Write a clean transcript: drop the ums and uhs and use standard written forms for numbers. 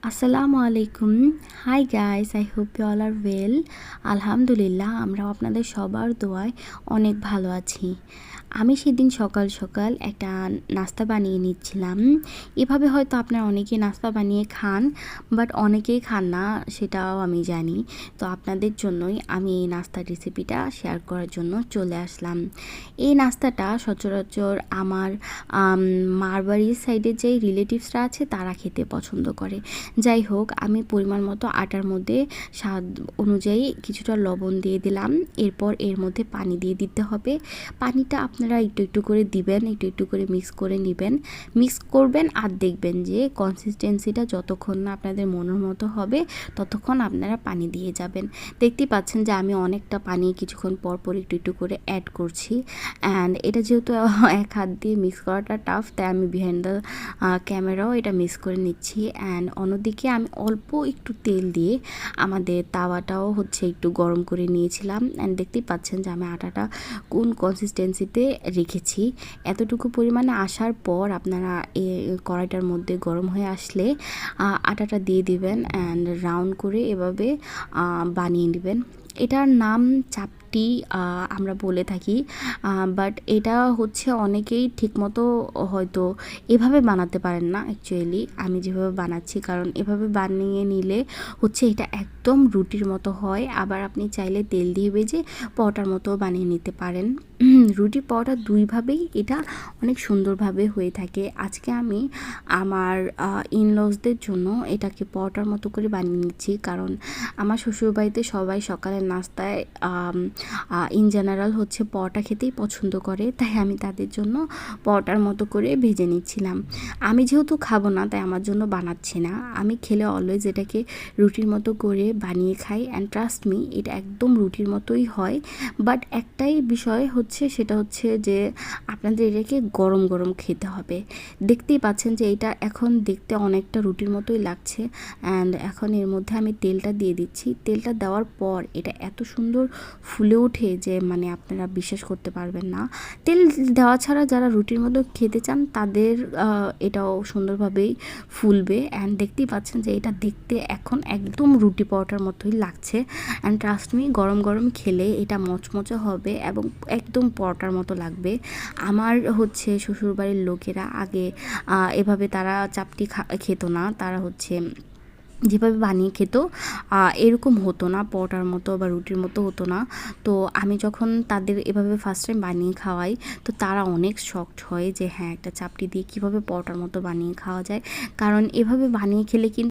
আসসালামু আলাইকুম। Hi guys, I hope you all are well. আলহামদুলিল্লাহ, আমরাও আপনাদের সবার দোয়ায় অনেক ভালো আছি। আমি সেদিন সকাল সকাল একটা নাস্তা বানিয়ে নিচ্ছিলাম। এভাবে হয়তো আপনারা অনেকেই নাস্তা বানিয়ে খান, বাট অনেকেই খান না, সেটাও আমি জানি। তো আপনাদের জন্যই আমি এই নাস্তার রেসিপিটা শেয়ার করার জন্য চলে আসলাম। এই নাস্তাটা সচরাচর আমার মার বাড়ির সাইডে যেই রিলেটিভসরা আছে তারা খেতে পছন্দ করে। যাই হোক, আমি পরিমাণ মতো আটার মধ্যে স্বাদ অনুযায়ী কিছুটা লবণ দিয়ে দিলাম। এরপর এর মধ্যে পানি দিয়ে দিতে হবে। পানিটা আপনারা একটু একটু করে দিবেন, একটু একটু করে মিক্স করে নেবেন, মিক্স করবেন। আর দেখবেন যে কনসিস্টেন্সিটা যতক্ষণ না আপনাদের মনের মতো হবে ততক্ষণ আপনারা পানি দিয়ে যাবেন। দেখতেই পাচ্ছেন যে আমি অনেকটা পানি কিছুক্ষণ পর পর একটু একটু করে অ্যাড করছি। অ্যান্ড এটা যেহেতু এক হাত দিয়ে মিক্স করাটা টাফ, তাই আমি বিহাইন্ড দ্য ক্যামেরাও এটা মিক্স করে নিচ্ছি। অ্যান্ড অন্যদিকে আমি অল্প একটু তেল দিয়ে আমাদের তাওয়াটাও একটু গরম করে নিয়েছিলাম। অ্যান্ড দেখতেই পাচ্ছেন যে আমি আটাটা কোন কনসিস্টেন্সিতে রেখেছি। এতটুকু পরিমাণে আসার পর আপনারা এই কড়াইটার মধ্যে গরম হয়ে আসলে আটাটা দিয়ে দিবেন অ্যান্ড রাউন্ড করে এভাবে বানিয়ে নেবেন। এটার নাম চাপটি আমরা বলে থাকি, বাট এটা অনেকেই ঠিকমতো হয়তো এভাবে বানাতে পারেন না। অ্যাকচুয়ালি আমি যেভাবে বানাচ্ছি, কারণ এভাবে বানিয়ে নিলে এটা একদম রুটির মতো হয়। আবার আপনি চাইলে তেল দিয়ে ভেজে পরোটার মতো বানিয়ে নিতে পারেন। রুটি পরোটা দুইভাবেই এটা অনেক সুন্দরভাবে হয়ে থাকে। আজকে আমি আমার ইনলসদের জন্য এটাকে পরোটার মতো করে বানিয়ে নিচ্ছি, কারণ আমার শ্বশুরবাড়িতে সবাই সকালের নাস্তায় ইন জেনারেল পরোটা খেতেই পছন্দ করে, তাই আমি তাদের জন্য পরোটার মতো করে ভেজে নিচ্ছিলাম। আমি যেহেতু খাবো না, তাই আমার জন্য বানাচ্ছি না। আমি খেলে অলওয়েজ এটাকে রুটির মতো করে বানিয়ে খাই, অ্যান্ড ট্রাস্ট মি, এটা একদম রুটির মতোই হয়। বাট একটাই বিষয় সেটা যে আপনাদের এটাকে গরম গরম খেতে হবে। দেখতেই পাচ্ছেন যে এটা এখন দেখতে অনেকটা রুটির মতোই লাগছে। অ্যান্ড এখন এর মধ্যে আমি তেলটা দিয়ে দিচ্ছি। তেলটা দেওয়ার পর এটা এত সুন্দর ফুলে ওঠে যে আপনারা বিশ্বাস করতে পারবেন না। তেল দেওয়া ছাড়া যারা রুটির মতো খেতে চান তাদের এটাও সুন্দরভাবেই ফুলবে। অ্যান্ড দেখতেই পাচ্ছেন যে এটা দেখতে এখন একদম রুটি পরোটার মতোই লাগছে। অ্যান্ড ট্রাস্ট মি, গরম গরম খেলে এটা মচমচে হবে এবং একদম পরোটার মতো লাগবে। আমার শ্বশুরবাড়ির লোকেরা আগে এভাবে তারা চাপটি খেত না। তারা যেভাবে বানিয়ে খেত এরকম হতো না, পরোটার মতো বা রুটির মতো হতো না। তো আমি যখন তাদের এভাবে ফার্স্ট টাইম বানিয়ে খাওয়াই, তো তারা অনেক শকড হয় যে হ্যাঁ, একটা চাপটি দিয়ে কীভাবে পরোটার মতো বানিয়ে খাওয়া যায়। কারণ এভাবে বানিয়ে খেলে কিন্তু